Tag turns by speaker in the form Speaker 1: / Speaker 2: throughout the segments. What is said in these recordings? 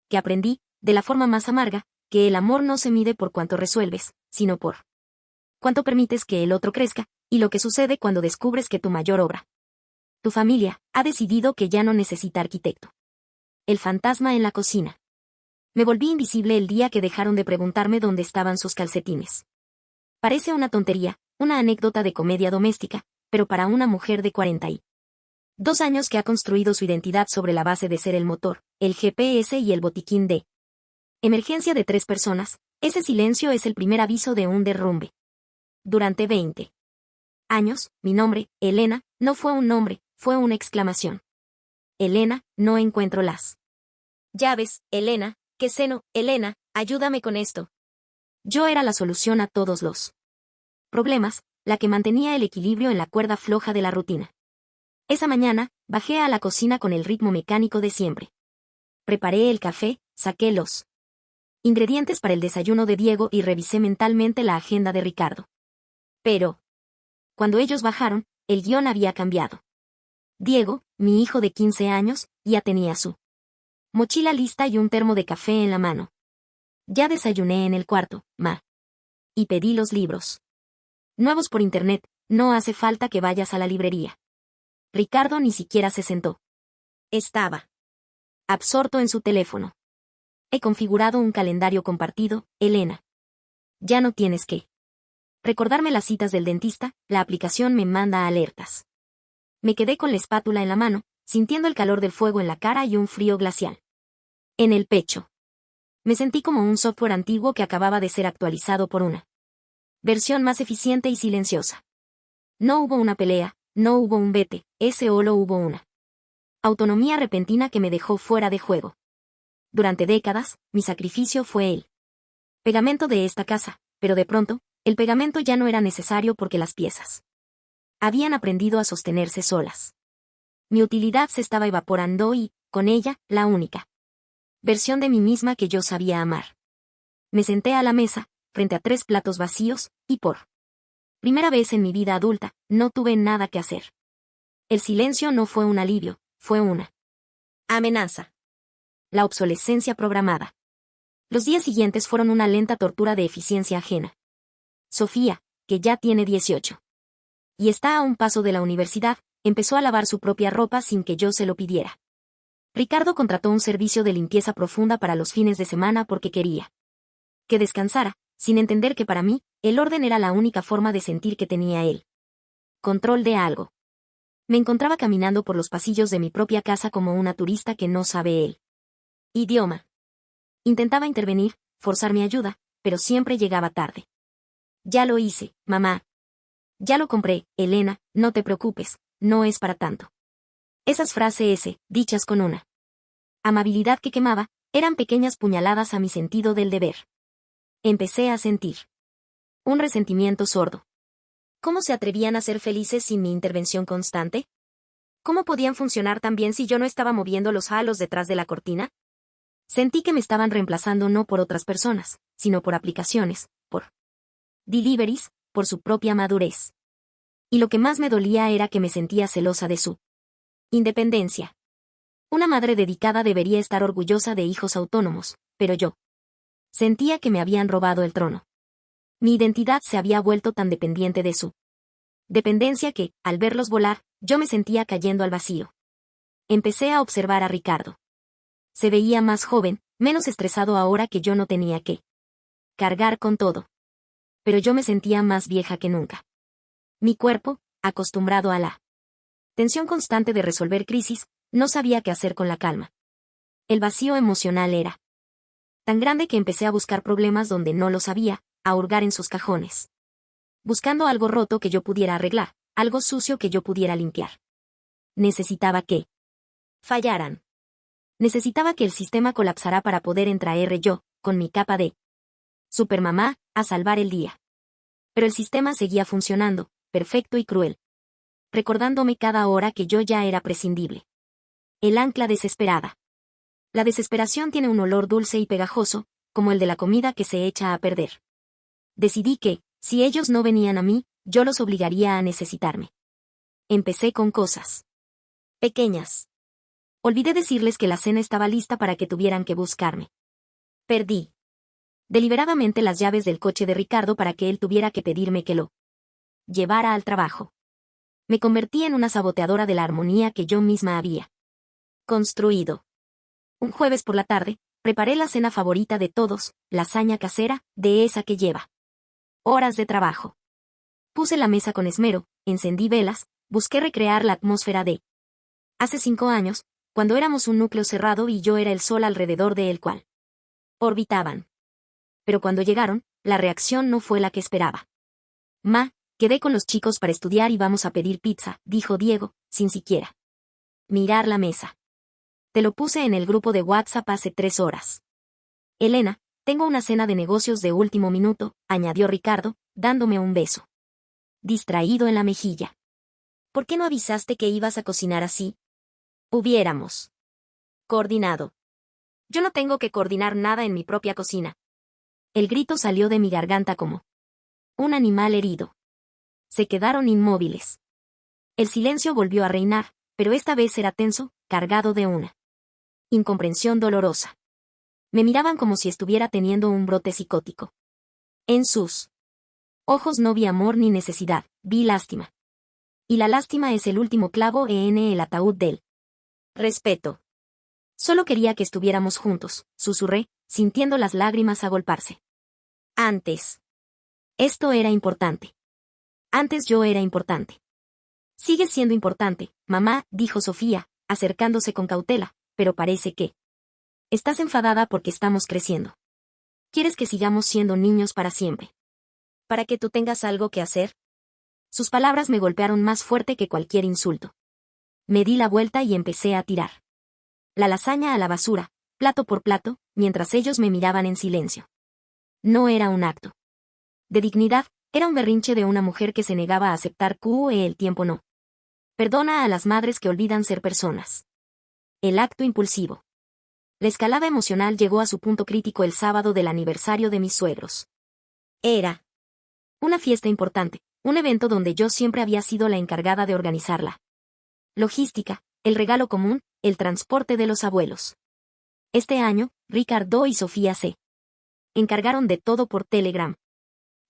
Speaker 1: que aprendí, de la forma más amarga, que el amor no se mide por cuánto resuelves, sino por cuánto permites que el otro crezca, y lo que sucede cuando descubres que tu mayor obra, tu familia, ha decidido que ya no necesita arquitecto. El fantasma en la cocina. Me volví invisible el día que dejaron de preguntarme dónde estaban sus calcetines. Parece una tontería, una anécdota de comedia doméstica, pero para una mujer de 42 años que ha construido su identidad sobre la base de ser el motor, el GPS y el botiquín de emergencia de 3 personas, ese silencio es el primer aviso de un derrumbe. Durante 20 años, mi nombre, Elena, no fue un nombre, fue una exclamación. Elena, no encuentro las llaves, Elena, qué seno, Elena, ayúdame con esto. Yo era la solución a todos los problemas, la que mantenía el equilibrio en la cuerda floja de la rutina. Esa mañana, bajé a la cocina con el ritmo mecánico de siempre. Preparé el café, saqué los ingredientes para el desayuno de Diego y revisé mentalmente la agenda de Ricardo. Pero, cuando ellos bajaron, el guión había cambiado. Diego, mi hijo de 15 años, ya tenía su mochila lista y un termo de café en la mano. Ya desayuné en el cuarto, ma. Y pedí los libros nuevos por internet, no hace falta que vayas a la librería. Ricardo ni siquiera se sentó. Estaba absorto en su teléfono. He configurado un calendario compartido, Elena. Ya no tienes que recordarme las citas del dentista, la aplicación me manda alertas. Me quedé con la espátula en la mano, sintiendo el calor del fuego en la cara y un frío glacial en el pecho. Me sentí como un software antiguo que acababa de ser actualizado por una versión más eficiente y silenciosa. No hubo una pelea, no hubo un vete, solo hubo una autonomía repentina que me dejó fuera de juego. Durante décadas, mi sacrificio fue el pegamento de esta casa, pero de pronto, el pegamento ya no era necesario porque las piezas habían aprendido a sostenerse solas. Mi utilidad se estaba evaporando y, con ella, la única versión de mí misma que yo sabía amar. Me senté a la mesa, frente a 3 platos vacíos, y por primera vez en mi vida adulta, no tuve nada que hacer. El silencio no fue un alivio, fue una amenaza. La obsolescencia programada. Los días siguientes fueron una lenta tortura de eficiencia ajena. Sofía, que ya tiene 18 y está a un paso de la universidad, empezó a lavar su propia ropa sin que yo se lo pidiera. Ricardo contrató un servicio de limpieza profunda para los fines de semana porque quería que descansara, sin entender que para mí, el orden era la única forma de sentir que tenía él control de algo. Me encontraba caminando por los pasillos de mi propia casa como una turista que no sabe el idioma. Intentaba intervenir, forzar mi ayuda, pero siempre llegaba tarde. Ya lo hice, mamá. Ya lo compré, Elena, no te preocupes, no es para tanto. Esas frases, dichas con una amabilidad que quemaba, eran pequeñas puñaladas a mi sentido del deber. Empecé a sentir un resentimiento sordo. ¿Cómo se atrevían a ser felices sin mi intervención constante? ¿Cómo podían funcionar tan bien si yo no estaba moviendo los halos detrás de la cortina? Sentí que me estaban reemplazando no por otras personas, sino por aplicaciones, por deliveries, por su propia madurez. Y lo que más me dolía era que me sentía celosa de su independencia. Una madre dedicada debería estar orgullosa de hijos autónomos, pero yo sentía que me habían robado el trono. Mi identidad se había vuelto tan dependiente de su dependencia que, al verlos volar, yo me sentía cayendo al vacío. Empecé a observar a Ricardo. Se veía más joven, menos estresado ahora que yo no tenía que cargar con todo. Pero yo me sentía más vieja que nunca. Mi cuerpo, acostumbrado a la tensión constante de resolver crisis, no sabía qué hacer con la calma. El vacío emocional era tan grande que empecé a buscar problemas donde no los había, a hurgar en sus cajones. Buscando algo roto que yo pudiera arreglar, algo sucio que yo pudiera limpiar. Necesitaba que fallaran. Necesitaba que el sistema colapsara para poder entrar yo, con mi capa de supermamá, a salvar el día. Pero el sistema seguía funcionando, perfecto y cruel. Recordándome cada hora que yo ya era prescindible. El ancla desesperada. La desesperación tiene un olor dulce y pegajoso, como el de la comida que se echa a perder. Decidí que, si ellos no venían a mí, yo los obligaría a necesitarme. Empecé con cosas pequeñas. Olvidé decirles que la cena estaba lista para que tuvieran que buscarme. Perdí deliberadamente las llaves del coche de Ricardo para que él tuviera que pedirme que lo llevara al trabajo. Me convertí en una saboteadora de la armonía que yo misma había construido. Un jueves por la tarde, preparé la cena favorita de todos, lasaña casera, de esa que lleva horas de trabajo. Puse la mesa con esmero, encendí velas, busqué recrear la atmósfera de hace 5 años, cuando éramos un núcleo cerrado y yo era el sol alrededor de el cual orbitaban. Pero cuando llegaron, la reacción no fue la que esperaba. Ma, quedé con los chicos para estudiar y vamos a pedir pizza, dijo Diego, sin siquiera mirar la mesa. Te lo puse en el grupo de WhatsApp hace 3 horas. Elena, tengo una cena de negocios de último minuto, añadió Ricardo, dándome un beso distraído en la mejilla. ¿Por qué no avisaste que ibas a cocinar así? Hubiéramos coordinado. Yo no tengo que coordinar nada en mi propia cocina. El grito salió de mi garganta como un animal herido. Se quedaron inmóviles. El silencio volvió a reinar, pero esta vez era tenso, cargado de una incomprensión dolorosa. Me miraban como si estuviera teniendo un brote psicótico. En sus ojos no vi amor ni necesidad, vi lástima. Y la lástima es el último clavo en el ataúd del respeto. Solo quería que estuviéramos juntos, susurré, sintiendo las lágrimas agolparse. Antes. Esto era importante. Antes yo era importante. Sigue siendo importante, mamá, dijo Sofía, acercándose con cautela, pero parece que estás enfadada porque estamos creciendo. ¿Quieres que sigamos siendo niños para siempre? ¿Para que tú tengas algo que hacer? Sus palabras me golpearon más fuerte que cualquier insulto. Me di la vuelta y empecé a tirar la lasaña a la basura, plato por plato, mientras ellos me miraban en silencio. No era un acto de dignidad, era un berrinche de una mujer que se negaba a aceptar que el tiempo no perdona a las madres que olvidan ser personas. El acto impulsivo. La escalada emocional llegó a su punto crítico el sábado del aniversario de mis suegros. Era una fiesta importante, un evento donde yo siempre había sido la encargada de organizarla. Logística, el regalo común, el transporte de los abuelos. Este año, Ricardo y Sofía se encargaron de todo por Telegram.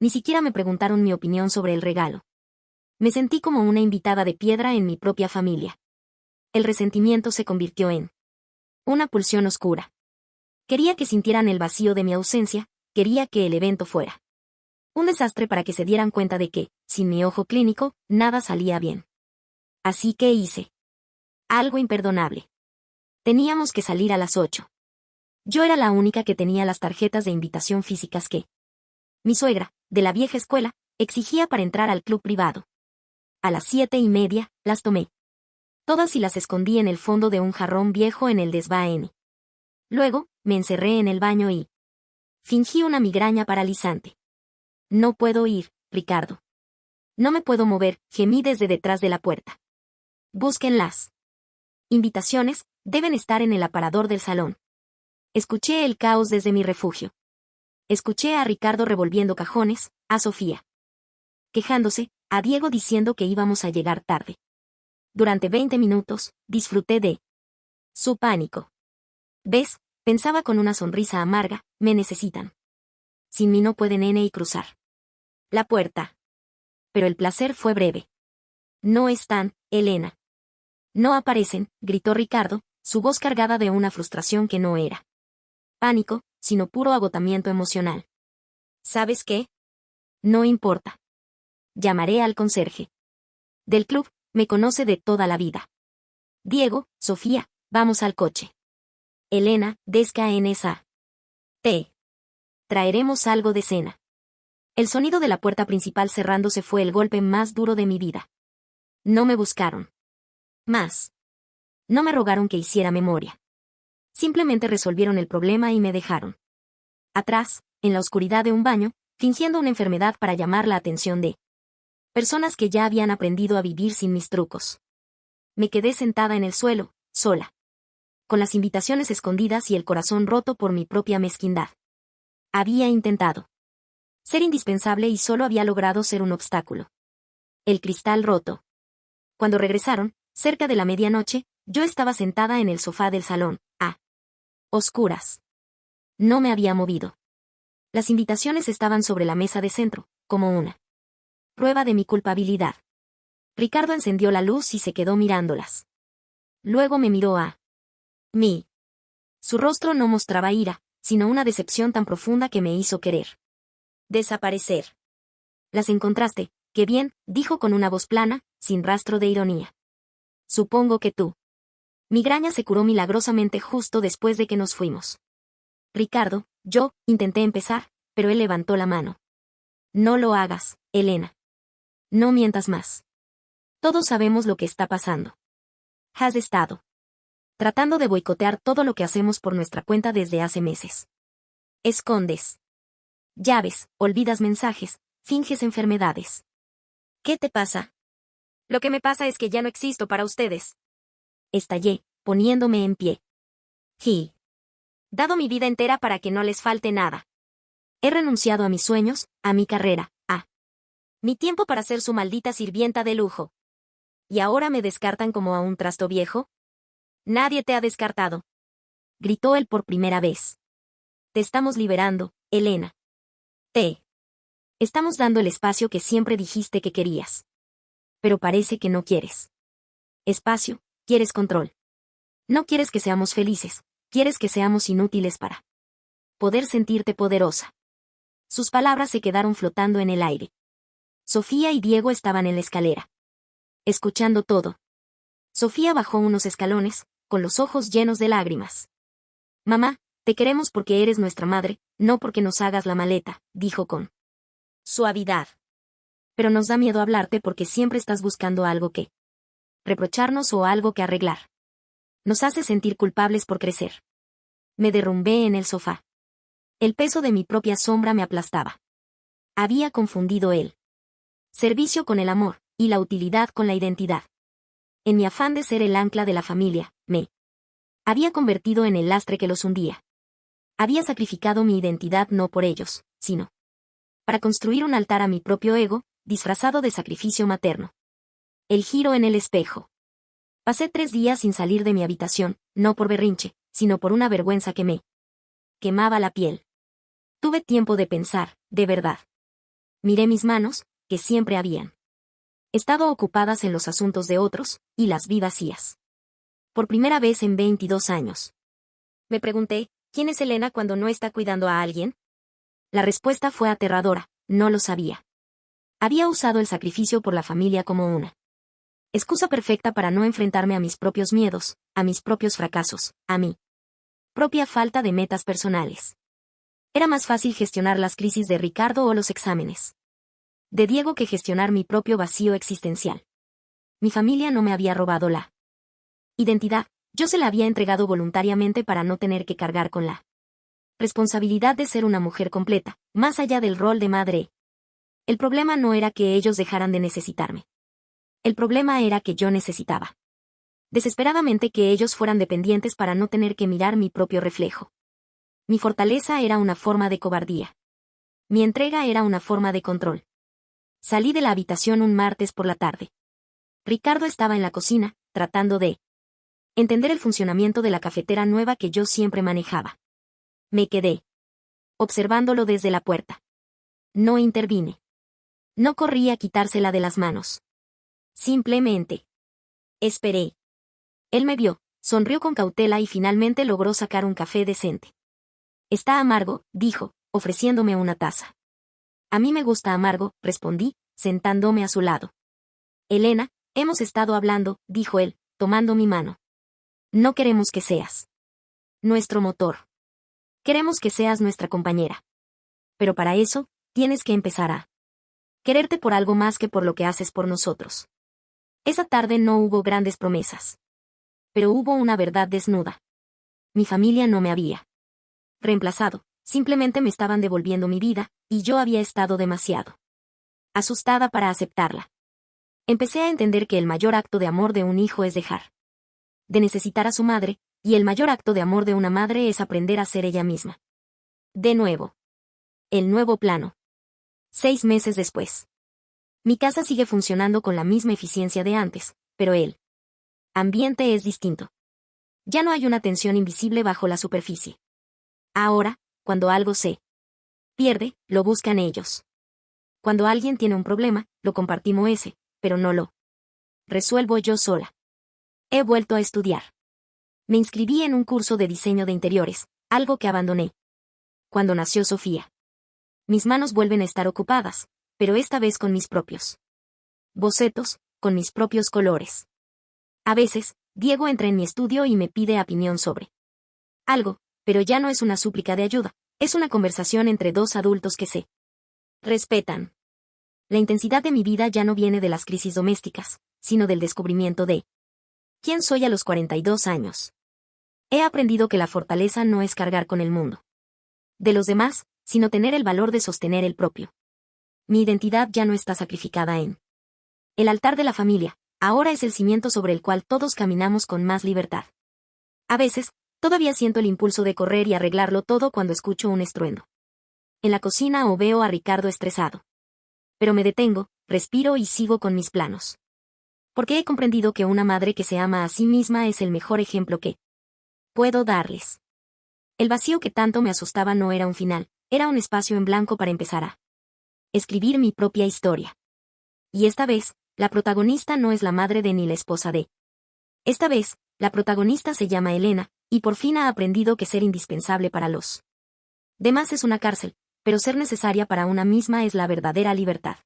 Speaker 1: Ni siquiera me preguntaron mi opinión sobre el regalo. Me sentí como una invitada de piedra en mi propia familia. El resentimiento se convirtió en una pulsión oscura. Quería que sintieran el vacío de mi ausencia, quería que el evento fuera un desastre para que se dieran cuenta de que, sin mi ojo clínico, nada salía bien. Así que hice algo imperdonable. Teníamos que salir a las 8. Yo era la única que tenía las tarjetas de invitación físicas que mi suegra, de la vieja escuela, exigía para entrar al club privado. A las 7:30, las tomé todas y las escondí en el fondo de un jarrón viejo en el desván. Luego, me encerré en el baño y fingí una migraña paralizante. No puedo ir, Ricardo. No me puedo mover, gemí desde detrás de la puerta. Busquen las invitaciones, deben estar en el aparador del salón. Escuché el caos desde mi refugio. Escuché a Ricardo revolviendo cajones, a Sofía quejándose, a Diego diciendo que íbamos a llegar tarde. Durante 20 minutos, disfruté de su pánico. ¿Ves? Pensaba con una sonrisa amarga, me necesitan. Sin mí no pueden y cruzar la puerta. Pero el placer fue breve. No están, Elena. No aparecen, gritó Ricardo, su voz cargada de una frustración que no era pánico, sino puro agotamiento emocional. ¿Sabes qué? No importa. Llamaré al conserje del club, me conoce de toda la vida. Diego, Sofía, vamos al coche. Elena, desca en esa. Traeremos algo de cena. El sonido de la puerta principal cerrándose fue el golpe más duro de mi vida. No me buscaron más. No me rogaron que hiciera memoria. Simplemente resolvieron el problema y me dejaron atrás, en la oscuridad de un baño, fingiendo una enfermedad para llamar la atención de personas que ya habían aprendido a vivir sin mis trucos. Me quedé sentada en el suelo, sola, con las invitaciones escondidas y el corazón roto por mi propia mezquindad. Había intentado ser indispensable y solo había logrado ser un obstáculo. El cristal roto. Cuando regresaron, cerca de la medianoche, Yo estaba sentada en el sofá del salón, a oscuras. No me había movido. Las invitaciones estaban sobre la mesa de centro, como una prueba de mi culpabilidad. Ricardo encendió la luz y se quedó mirándolas. Luego me miró a mí. Su rostro no mostraba ira, sino una decepción tan profunda que me hizo querer desaparecer. Las encontraste, qué bien, dijo con una voz plana, sin rastro de ironía. Supongo que tú. Migraña se curó milagrosamente justo después de que nos fuimos. Ricardo, intenté empezar, pero él levantó la mano. No lo hagas, Elena. No mientas más. Todos sabemos lo que está pasando. Has estado tratando de boicotear todo lo que hacemos por nuestra cuenta desde hace meses. Escondes llaves, olvidas mensajes, finges enfermedades. ¿Qué te pasa? Lo que me pasa es que ya no existo para ustedes. Estallé, poniéndome en pie. He dado mi vida entera para que no les falte nada. He renunciado a mis sueños, a mi carrera, a mi tiempo para ser su maldita sirvienta de lujo. ¿Y ahora me descartan como a un trasto viejo? Nadie te ha descartado. Gritó él por primera vez. Te estamos liberando, Elena. Te estamos dando el espacio que siempre dijiste que querías. Pero parece que no quieres espacio, quieres control. No quieres que seamos felices, quieres que seamos inútiles para poder sentirte poderosa. Sus palabras se quedaron flotando en el aire. Sofía y Diego estaban en la escalera, escuchando todo. Sofía bajó unos escalones, con los ojos llenos de lágrimas. Mamá, te queremos porque eres nuestra madre, no porque nos hagas la maleta, dijo con suavidad. Pero nos da miedo hablarte porque siempre estás buscando algo que reprocharnos o algo que arreglar. Nos hace sentir culpables por crecer. Me derrumbé en el sofá. El peso de mi propia sombra me aplastaba. Había confundido el servicio con el amor, y la utilidad con la identidad. En mi afán de ser el ancla de la familia, me había convertido en el lastre que los hundía. Había sacrificado mi identidad no por ellos, sino para construir un altar a mi propio ego, disfrazado de sacrificio materno. El giro en el espejo. Pasé 3 días sin salir de mi habitación, no por berrinche, sino por una vergüenza que me quemaba la piel. Tuve tiempo de pensar, de verdad. Miré mis manos, que siempre habían estado ocupadas en los asuntos de otros, y las vi vacías. Por primera vez en 22 años. Me pregunté, ¿quién es Elena cuando no está cuidando a alguien? La respuesta fue aterradora, no lo sabía. Había usado el sacrificio por la familia como una excusa perfecta para no enfrentarme a mis propios miedos, a mis propios fracasos, a mi propia falta de metas personales. Era más fácil gestionar las crisis de Ricardo o los exámenes de Diego que gestionar mi propio vacío existencial. Mi familia no me había robado la identidad, yo se la había entregado voluntariamente para no tener que cargar con la responsabilidad de ser una mujer completa, más allá del rol de madre. El problema no era que ellos dejaran de necesitarme. El problema era que yo necesitaba desesperadamente que ellos fueran dependientes para no tener que mirar mi propio reflejo. Mi fortaleza era una forma de cobardía. Mi entrega era una forma de control. Salí de la habitación un martes por la tarde. Ricardo estaba en la cocina, tratando de entender el funcionamiento de la cafetera nueva que yo siempre manejaba. Me quedé observándolo desde la puerta. No intervine. No corrí a quitársela de las manos. Simplemente esperé. Él me vio, sonrió con cautela y finalmente logró sacar un café decente. Está amargo, dijo, ofreciéndome una taza. A mí me gusta amargo, respondí, sentándome a su lado. Elena, hemos estado hablando, dijo él, tomando mi mano. No queremos que seas nuestro motor. Queremos que seas nuestra compañera. Pero para eso, tienes que empezar a quererte por algo más que por lo que haces por nosotros. Esa tarde no hubo grandes promesas. Pero hubo una verdad desnuda. Mi familia no me había reemplazado, simplemente me estaban devolviendo mi vida, y yo había estado demasiado asustada para aceptarla. Empecé a entender que el mayor acto de amor de un hijo es dejar de necesitar a su madre, y el mayor acto de amor de una madre es aprender a ser ella misma. De nuevo. El nuevo plano. 6 meses después. Mi casa sigue funcionando con la misma eficiencia de antes, pero él ambiente es distinto. Ya no hay una tensión invisible bajo la superficie. Ahora, cuando algo se pierde, lo buscan ellos. Cuando alguien tiene un problema, lo compartimos ese, pero no lo resuelvo yo sola. He vuelto a estudiar. Me inscribí en un curso de diseño de interiores, algo que abandoné cuando nació Sofía. Mis manos vuelven a estar ocupadas, pero esta vez con mis propios bocetos, con mis propios colores. A veces, Diego entra en mi estudio y me pide opinión sobre algo, pero ya no es una súplica de ayuda, es una conversación entre dos adultos que se respetan. La intensidad de mi vida ya no viene de las crisis domésticas, sino del descubrimiento de quién soy a los 42 años. He aprendido que la fortaleza no es cargar con el mundo de los demás, sino tener el valor de sostener el propio. Mi identidad ya no está sacrificada en el altar de la familia, ahora es el cimiento sobre el cual todos caminamos con más libertad. A veces, todavía siento el impulso de correr y arreglarlo todo cuando escucho un estruendo en la cocina o veo a Ricardo estresado. Pero me detengo, respiro y sigo con mis planos. Porque he comprendido que una madre que se ama a sí misma es el mejor ejemplo que puedo darles. El vacío que tanto me asustaba no era un final, era un espacio en blanco para empezar a escribir mi propia historia. Y esta vez, la protagonista no es la madre de ni la esposa de. Esta vez, la protagonista se llama Elena, y por fin ha aprendido que ser indispensable para los demás es una cárcel, pero ser necesaria para una misma es la verdadera libertad.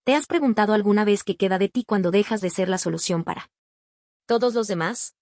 Speaker 1: ¿Te has preguntado alguna vez qué queda de ti cuando dejas de ser la solución para todos los demás?